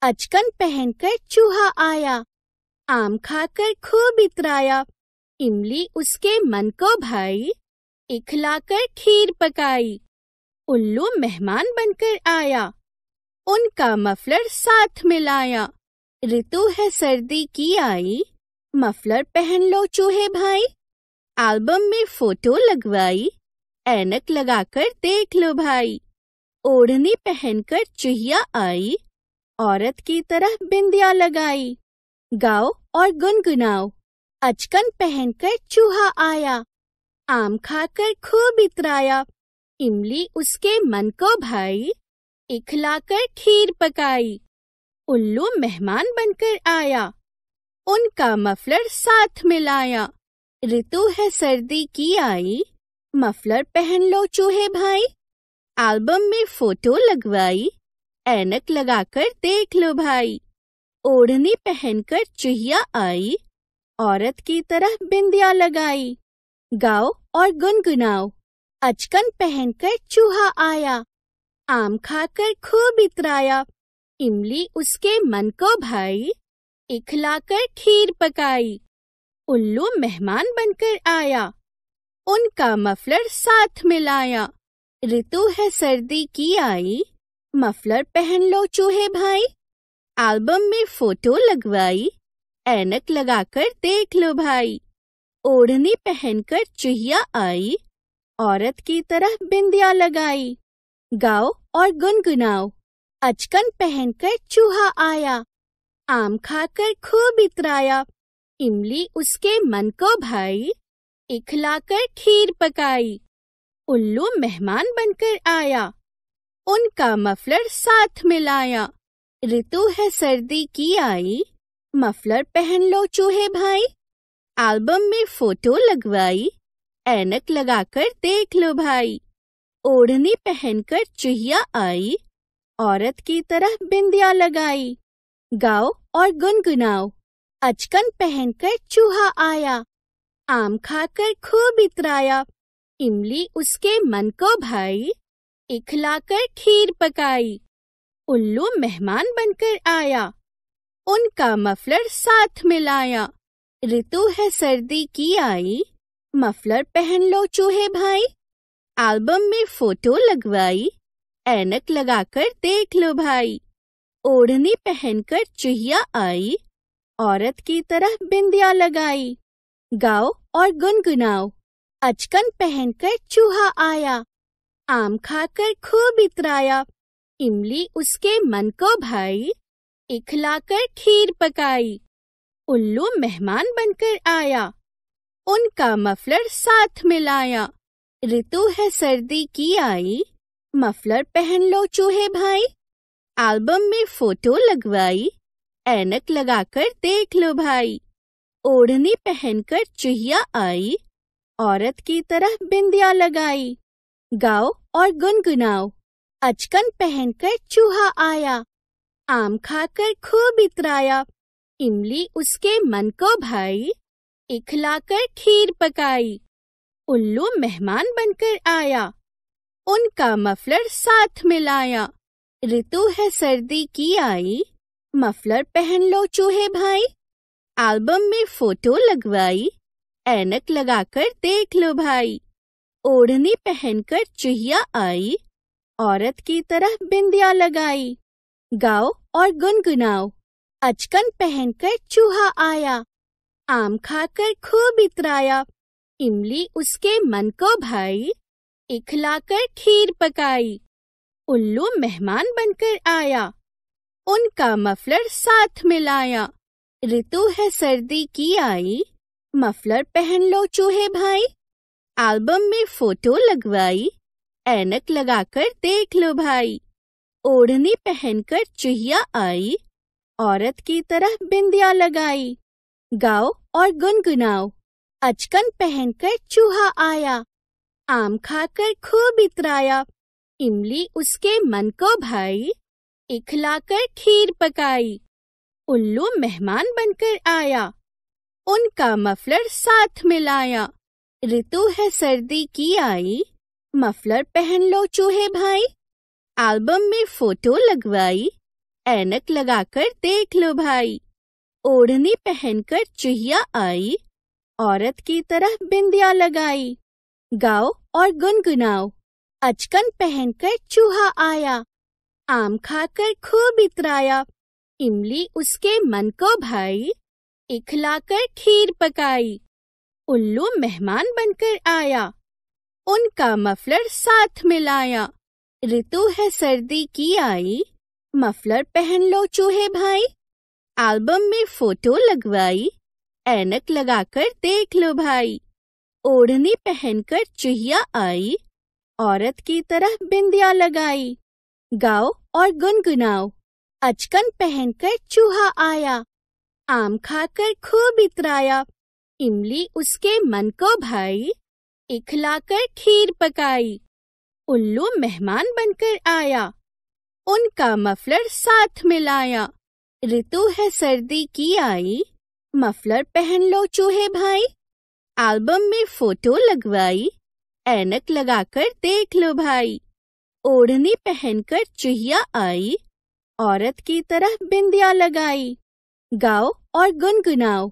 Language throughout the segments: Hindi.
अचकन पहनकर चूहा आया, आम खाकर खूब इतराया। इमली उसके मन को भाई, इखलाकर खीर पकाई। उल्लू मेहमान बनकर आया, उनका मफलर साथ मिलाया। ऋतु है सर्दी की आई, मफलर पहन लो चूहे भाई। एल्बम में फोटो लगवाई, ऐनक लगाकर देख लो भाई। ओढ़नी पहनकर चुहिया आई, औरत की तरह बिंदिया लगाई। गाओ और गुनगुनाओ, अचकन पहनकर चूहा आया, आम खाकर खूब इतराया। इमली उसके मन को भाई, इखलाकर खीर पकाई। उल्लू मेहमान बनकर आया, उनका मफलर साथ मिलाया। ऋतु है सर्दी की आई, मफलर पहन लो चूहे भाई। एल्बम में फोटो लगवाई, ऐनक लगाकर देख लो भाई। ओढ़नी पहनकर चुहिया आई, औरत की तरह बिंदिया लगाई। गाओ और गुनगुनाओ, अचकन पहनकर चूहा आया, आम खाकर खूब इतराया। इमली उसके मन को भाई, इखलाकर खीर पकाई। उल्लू मेहमान बनकर आया, उनका मफलर साथ मिलाया। ऋतु है सर्दी की आई, मफलर पहन लो चूहे भाई। एल्बम में फोटो लगवाई, ऐनक लगाकर देख लो भाई। ओढ़नी पहनकर चुहिया आई, औरत की तरह बिंदिया लगाई। गाओ और गुनगुनाओ, अचकन पहनकर चूहा आया, आम खाकर खूब इतराया। इमली उसके मन को भाई, इखलाकर खीर पकाई। उल्लू मेहमान बनकर आया, उनका मफलर साथ मिलाया। ऋतु है सर्दी की आई, मफलर पहन लो चूहे भाई। एल्बम में फोटो लगवाई, ऐनक लगाकर देख लो भाई। ओढ़नी पहनकर चुहिया आई, औरत की तरह बिंदिया लगाई। गाओ और गुनगुनाओ, अचकन पहनकर चूहा आया, आम खाकर खूब इतराया। इमली उसके मन को भाई, इखलाकर खीर पकाई। उल्लू मेहमान बनकर आया, उनका मफलर साथ मिलाया। ऋतु है सर्दी की आई, मफलर पहन लो चूहे भाई। एल्बम में फोटो लगवाई, ऐनक लगाकर देख लो भाई। ओढ़नी पहनकर चुहिया आई, औरत की तरह बिंदिया लगाई। गाओ और गुनगुनाओ, अचकन पहनकर चूहा आया, आम खाकर खूब इतराया। इमली उसके मन को भाई, इखलाकर खीर पकाई। उल्लू मेहमान बनकर आया, उनका मफलर साथ मिलाया। ऋतु है सर्दी की आई, मफलर पहन लो चूहे भाई। एल्बम में फोटो लगवाई, ऐनक लगाकर देख लो भाई। ओढ़नी पहनकर चुहिया आई, औरत की तरह बिंदिया लगाई। गाओ और गुनगुनाओ, अचकन पहनकर चूहा आया, आम खाकर खूब इतराया। इमली उसके मन को भाई, इखलाकर खीर पकाई। उल्लू मेहमान बनकर आया, उनका मफलर साथ मिलाया। ऋतु है सर्दी की आई, मफलर पहन लो चूहे भाई। एल्बम में फोटो लगवाई, ऐनक लगाकर देख लो भाई। ओढ़नी पहनकर चुहिया आई, औरत की तरह बिंदिया लगाई। गाओ और गुनगुनाओ, अचकन पहनकर चूहा आया, आम खाकर खूब इतराया। इमली उसके मन को भाई, इखलाकर खीर पकाई। उल्लू मेहमान बनकर आया, उनका मफलर साथ मिलाया। ऋतु है सर्दी की आई, मफलर पहन लो चूहे भाई। एल्बम में फोटो लगवाई, ऐनक लगाकर देख लो भाई। ओढ़नी पहनकर चुहिया आई, औरत की तरह बिंदिया लगाई। गाओ और गुनगुनाओ, अचकन पहनकर चूहा आया, आम खाकर खूब इतराया। इमली उसके मन को भाई, इखलाकर खीर पकाई। उल्लू मेहमान बनकर आया, उनका मफलर साथ मिलाया। ऋतु है सर्दी की आई, मफलर पहन लो चूहे भाई। एल्बम में फोटो लगवाई, ऐनक लगाकर देख लो भाई। ओढ़नी पहनकर चूहिया आई, औरत की तरह बिंदिया लगाई। गाओ और गुनगुनाओ, अचकन पहनकर चूहा आया। आम खाकर खूब इतराया, इमली उसके मन को भाई। इखलाकर खीर पकाई, उल्लू मेहमान बनकर आया। उनका मफलर साथ मिलाया, ऋतु है सर्दी की आई। मफलर पहन लो चूहे भाई, एल्बम में फोटो लगवाई। ऐनक लगाकर देख लो भाई, ओढ़नी पहनकर चूहिया आई, औरत की तरह बिंदिया लगाई। गाओ और गुनगुनाओ, अचकन पहनकर चूहा आया। आम खाकर खूब इतराया, इमली उसके मन को भाई। इखलाकर खीर पकाई, उल्लू मेहमान बनकर आया। उनका मफलर साथ मिलाया, ऋतु है सर्दी की आई। मफलर पहन लो चूहे भाई, एल्बम में फोटो लगवाई। ऐनक लगाकर देख लो भाई, ओढ़नी पहनकर चूहिया आई, औरत की तरह बिंदिया लगाई। गाओ और गुनगुनाओ,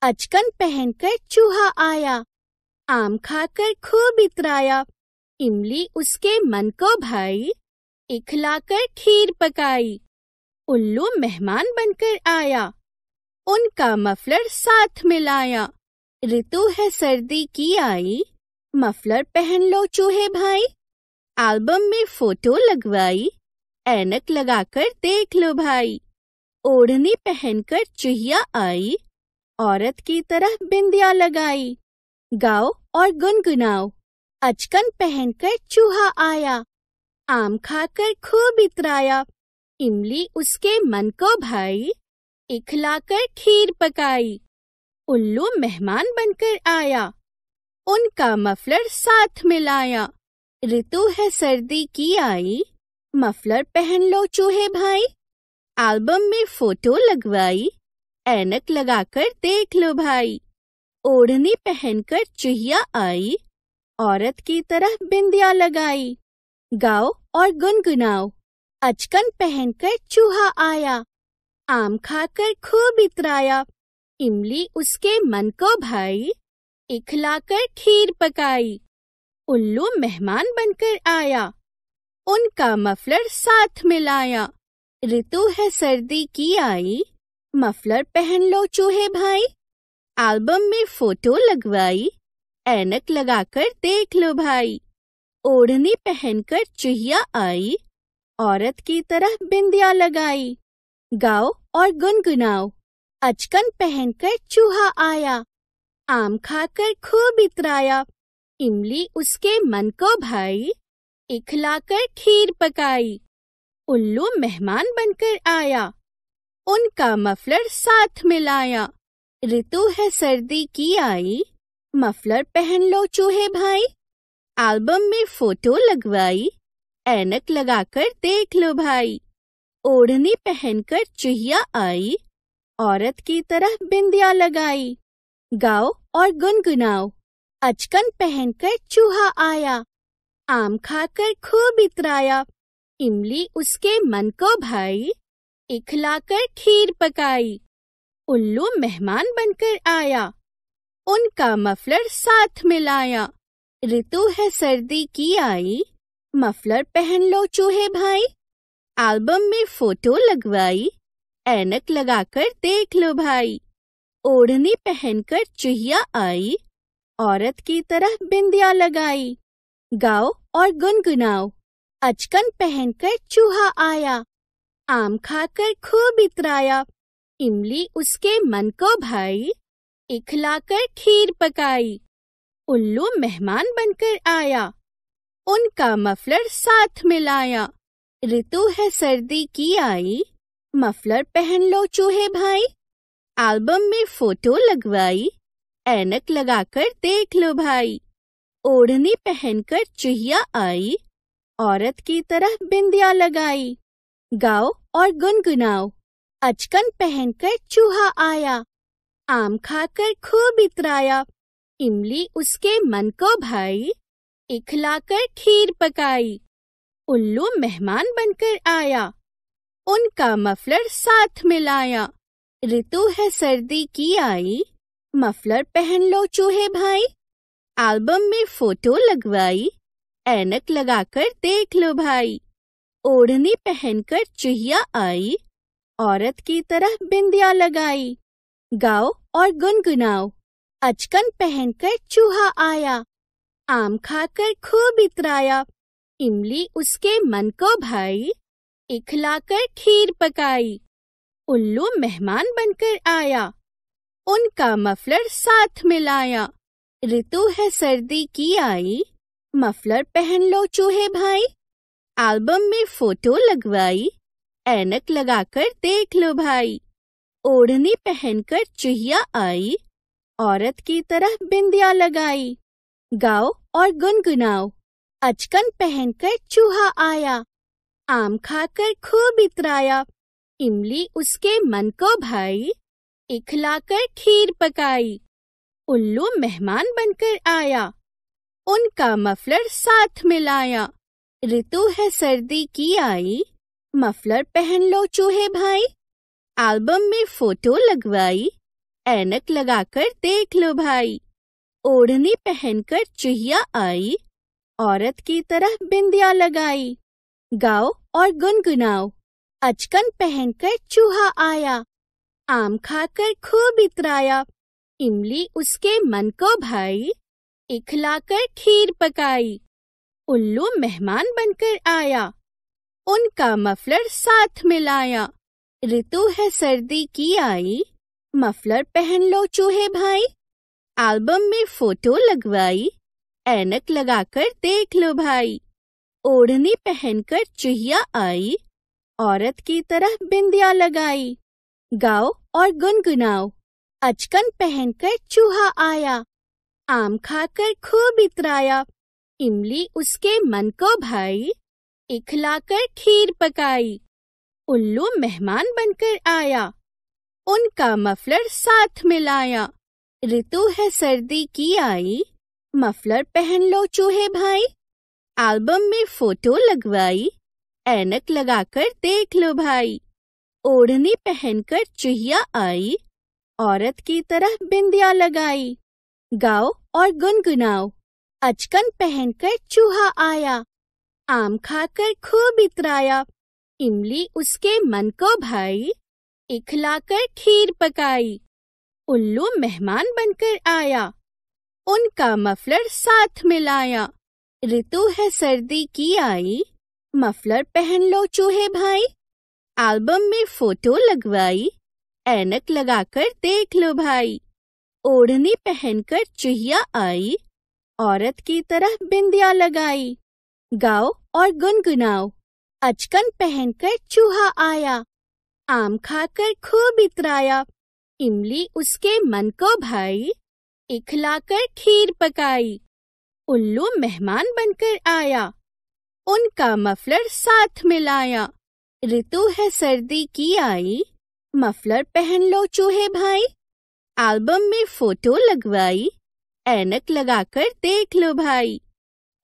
अचकन पहनकर चूहा आया। आम खाकर खूब इतराया, इमली उसके मन को भाई। इखलाकर खीर पकाई, उल्लू मेहमान बनकर आया। उनका मफलर साथ मिलाया, ऋतु है सर्दी की आई। मफलर पहन लो चूहे भाई, एल्बम में फोटो लगवाई। ऐनक लगाकर देख लो भाई, ओढ़नी पहनकर चूहिया आई, औरत की तरह बिंदिया लगाई। गाओ और गुनगुनाओ, अचकन पहनकर चूहा आया। आम खाकर खूब इतराया, इमली उसके मन को भाई। इखलाकर खीर पकाई, उल्लू मेहमान बनकर आया। उनका मफलर साथ मिलाया, ऋतु है सर्दी की आई। मफलर पहन लो चूहे भाई, एल्बम में फोटो लगवाई। ऐनक लगाकर देख लो भाई, ओढ़नी पहनकर चूहिया आई, औरत की तरह बिंदिया लगाई। गाओ और गुनगुनाओ, अचकन पहनकर चूहा आया। आम खाकर खूब इतराया, इमली उसके मन को भाई। इखलाकर खीर पकाई, उल्लू मेहमान बनकर आया। उनका मफलर साथ मिलाया, ऋतु है सर्दी की आई। मफलर पहन लो चूहे भाई, एल्बम में फोटो लगवाई। ऐनक लगाकर देख लो भाई, ओढ़नी पहनकर चूहिया आई, औरत की तरह बिंदिया लगाई। गाओ और गुनगुनाओ, अचकन पहनकर चूहा आया। आम खाकर खूब इतराया, इमली उसके मन को भाई। इखलाकर खीर पकाई, उल्लू मेहमान बनकर आया। उनका मफलर साथ मिलाया, ऋतु है सर्दी की आई। मफलर पहन लो चूहे भाई, एल्बम में फोटो लगवाई। ऐनक लगाकर देख लो भाई, ओढ़नी पहनकर चूहिया आई, औरत की तरह बिंदिया लगाई। गाओ और गुनगुनाओ, अचकन पहनकर चूहा आया। आम खाकर खूब इतराया, इमली उसके मन को भाई। इखलाकर खीर पकाई, उल्लू मेहमान बनकर आया। उनका मफलर साथ मिलाया, ऋतु है सर्दी की आई। मफलर पहन लो चूहे भाई, एल्बम में फोटो लगवाई। ऐनक लगाकर देख लो भाई, ओढ़नी पहनकर चूहिया आई, औरत की तरह बिंदिया लगाई। गाओ और गुनगुनाओ, अचकन पहनकर चूहा आया। आम खाकर खूब इतराया, इमली उसके मन को भाई। इखलाकर खीर पकाई, उल्लू मेहमान बनकर आया। उनका मफलर साथ मिलाया, ऋतु है सर्दी की आई। मफलर पहन लो चूहे भाई, एल्बम में फोटो लगवाई। ऐनक लगाकर देख लो भाई, ओढ़नी पहनकर चूहिया आई, औरत की तरह बिंदिया लगाई। गाओ और गुनगुनाओ, अचकन पहनकर चूहा आया। आम खाकर खूब इतराया, इमली उसके मन को भाई। इखलाकर खीर पकाई, उल्लू मेहमान बनकर आया। उनका मफलर साथ मिलाया। ऋतु है सर्दी की आई, मफलर पहन लो चूहे भाई। एल्बम में फोटो लगवाई, ऐनक लगाकर देख लो भाई। ओढ़नी पहनकर चुहिया आई, औरत की तरह बिंदिया लगाई। गाओ और गुनगुनाओ, अचकन पहनकर चूहा आया। आम खाकर खूब इतराया, इमली उसके मन को भाई। इखलाकर खीर पकाई, उल्लू मेहमान बनकर आया। उनका मफलर साथ मिलाया। ऋतु है सर्दी की आई, मफलर पहन लो चूहे भाई। एल्बम में फोटो लगवाई, ऐनक लगाकर देख लो भाई। ओढ़नी पहनकर चुहिया आई, औरत की तरह बिंदिया लगाई। गाओ और गुनगुनाओ, अचकन पहनकर चूहा आया। आम खाकर खूब इतराया, इमली उसके मन को भाई। इखलाकर खीर पकाई, उल्लू मेहमान बनकर आया। उनका मफलर साथ मिलाया। ऋतु है सर्दी की आई, मफलर पहन लो चूहे भाई। एल्बम में फोटो लगवाई, ऐनक लगाकर देख लो भाई। ओढ़नी पहनकर चुहिया आई, औरत की तरह बिंदिया लगाई। गाओ और गुनगुनाओ, अचकन पहनकर चूहा आया। आम खाकर खूब इतराया, इमली उसके मन को भाई। इखलाकर खीर पकाई, उल्लू मेहमान बनकर आया। उनका मफलर साथ मिलाया। ऋतु है सर्दी की आई, मफलर पहन लो चूहे भाई। एल्बम में फोटो लगवाई, ऐनक लगाकर देख लो भाई। ओढ़नी पहनकर चुहिया आई, औरत की तरह बिंदिया लगाई। गाओ और गुनगुनाओ, अचकन पहनकर चूहा आया। आम खाकर खूब इतराया, इमली उसके मन को भाई। इखलाकर खीर पकाई, उल्लू मेहमान बनकर आया। उनका मफलर साथ मिलाया। ऋतु है सर्दी की आई, मफलर पहन लो चूहे भाई। एल्बम में फोटो लगवाई, ऐनक लगाकर देख लो भाई। ओढ़नी पहनकर चुहिया आई, औरत की तरह बिंदिया लगाई। गाओ और गुनगुनाओ, अचकन पहनकर चूहा आया। आम खाकर खूब इतराया, इमली उसके मन को भाई। इखलाकर खीर पकाई, उल्लू मेहमान बनकर आया। उनका मफलर साथ मिलाया। ऋतु है सर्दी की आई, मफलर पहन लो चूहे भाई। एल्बम में फोटो लगवाई, ऐनक लगाकर देख लो भाई। ओढ़नी पहनकर चुहिया आई, औरत की तरह बिंदिया लगाई। गाओ और गुनगुनाओ, अचकन पहनकर चूहा आया। आम खाकर खूब इतराया, इमली उसके मन को भाई। इखलाकर खीर पकाई, उल्लू मेहमान बनकर आया। उनका मफलर साथ मिलाया। ऋतु है सर्दी की आई, मफलर पहन लो चूहे भाई। एल्बम में फोटो लगवाई, ऐनक लगाकर देख लो भाई।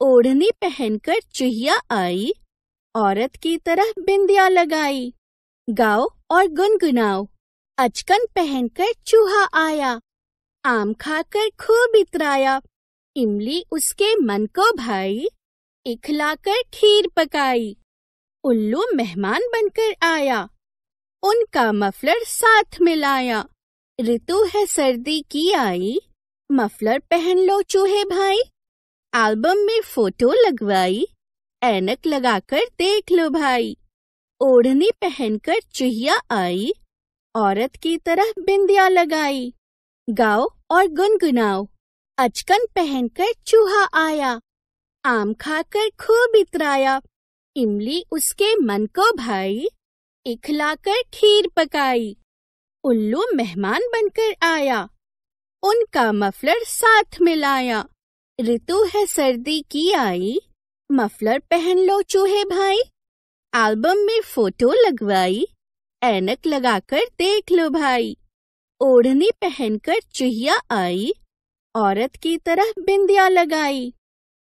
ओढ़नी पहनकर चुहिया आई, औरत की तरह बिंदिया लगाई। गाओ और गुनगुनाओ, अचकन पहनकर चूहा आया। आम खाकर खूब इतराया, इमली उसके मन को भाई। इखलाकर खीर पकाई, उल्लू मेहमान बनकर आया। उनका मफलर साथ मिलाया। ऋतु है सर्दी की आई, मफलर पहन लो चूहे भाई। एल्बम में फोटो लगवाई, ऐनक लगाकर देख लो भाई। ओढ़नी पहनकर चुहिया आई, औरत की तरह बिंदिया लगाई। गाओ और गुनगुनाओ, अचकन पहनकर चूहा आया। आम खाकर खूब इतराया, इमली उसके मन को भाई। इखलाकर खीर पकाई, उल्लू मेहमान बनकर आया। उनका मफलर साथ मिलाया। ऋतु है सर्दी की आई, मफलर पहन लो चूहे भाई। एल्बम में फोटो लगवाई, ऐनक लगाकर देख लो भाई। ओढ़नी पहनकर चुहिया आई, औरत की तरह बिंदिया लगाई।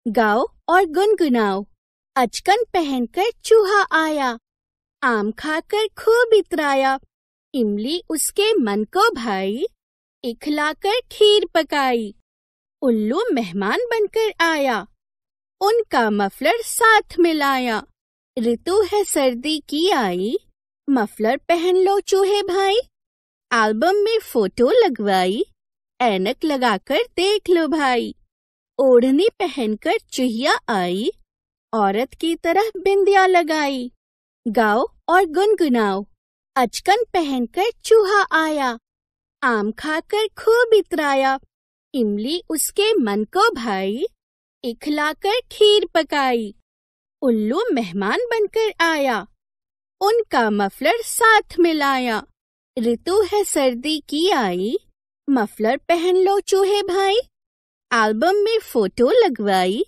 गाओ और गुनगुनाओ, अचकन पहनकर चूहा आया। आम खाकर खूब इतराया, इमली उसके मन को भाई, इखलाकर खीर पकाई। उल्लू मेहमान बनकर आया, उनका मफलर साथ मिलाया। ऋतु है सर्दी की आई, मफलर पहन लो चूहे भाई। एल्बम में फोटो लगवाई, ऐनक लगाकर देख लो भाई। ओढ़नी पहनकर चुहिया आई, औरत की तरह बिंदिया लगाई। गाओ और गुनगुनाओ, अचकन पहनकर चूहा आया। आम खाकर खूब इतराया, इमली उसके मन को भाई, इखलाकर खीर पकाई। उल्लू मेहमान बनकर आया, उनका मफलर साथ मिलाया। ऋतु है सर्दी की आई, मफलर पहन लो चूहे भाई। एल्बम में फोटो लगवाई,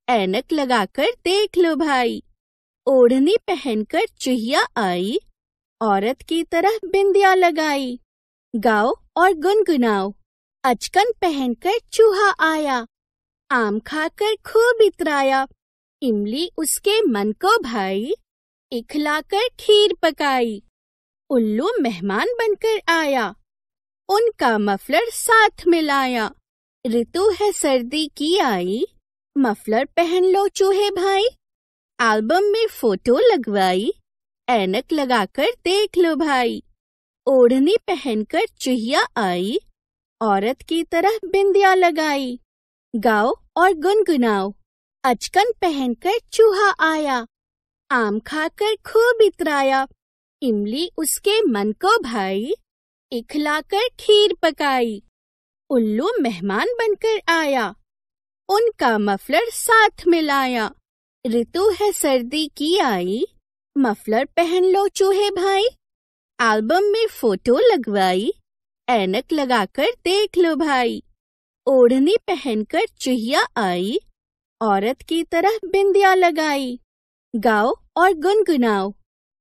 ऐनक लगाकर देख लो भाई। ओढ़नी पहनकर चुहिया आई, औरत की तरह बिंदिया लगाई। गाओ और गुनगुनाओ, अचकन पहनकर चूहा आया। आम खाकर खूब इतराया, इमली उसके मन को भाई, इखलाकर खीर पकाई। उल्लू मेहमान बनकर आया, उनका मफलर साथ मिलाया। ऋतु है सर्दी की आई, मफलर पहन लो चूहे भाई। एल्बम में फोटो लगवाई, ऐनक लगाकर देख लो भाई। ओढ़नी पहनकर चुहिया आई, औरत की तरह बिंदिया लगाई। गाओ और गुनगुनाओ, अचकन पहनकर चूहा आया। आम खाकर खूब इतराया, इमली उसके मन को भाई, इखलाकर खीर पकाई। उल्लू मेहमान बनकर आया, उनका मफलर साथ मिलाया। ऋतु है सर्दी की आई, मफलर पहन लो चूहे भाई। एल्बम में फोटो लगवाई, ऐनक लगाकर देख लो भाई। ओढ़नी पहनकर चुहिया आई, औरत की तरह बिंदिया लगाई। गाओ और गुनगुनाओ,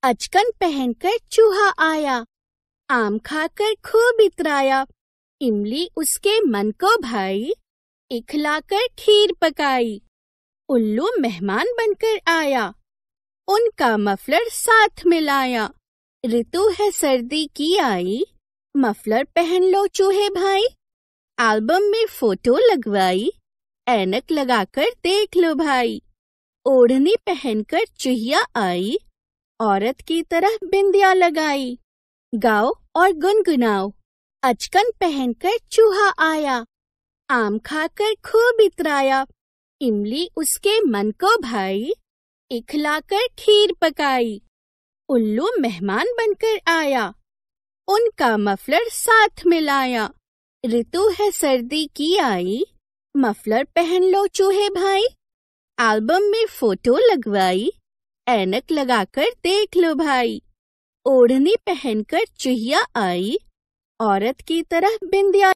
अचकन पहनकर चूहा आया। आम खाकर खूब इतराया, इमली उसके मन को भाई, इखलाकर खीर पकाई। उल्लू मेहमान बनकर आया, उनका मफलर साथ मिलाया। ऋतु है सर्दी की आई, मफलर पहन लो चूहे भाई। एल्बम में फोटो लगवाई, ऐनक लगाकर देख लो भाई। ओढ़नी पहनकर चुहिया आई, औरत की तरह बिंदिया लगाई। गाओ और गुनगुनाओ, अचकन पहनकर चूहा आया। आम खाकर खूब इतराया, इमली उसके मन को भाई, इखलाकर खीर पकाई। उल्लू मेहमान बनकर आया, उनका मफलर साथ मिलाया। ऋतु है सर्दी की आई, मफलर पहन लो चूहे भाई। एल्बम में फोटो लगवाई, ऐनक लगाकर देख लो भाई। ओढ़नी पहनकर चुहिया आई, औरत की तरह बिंदिया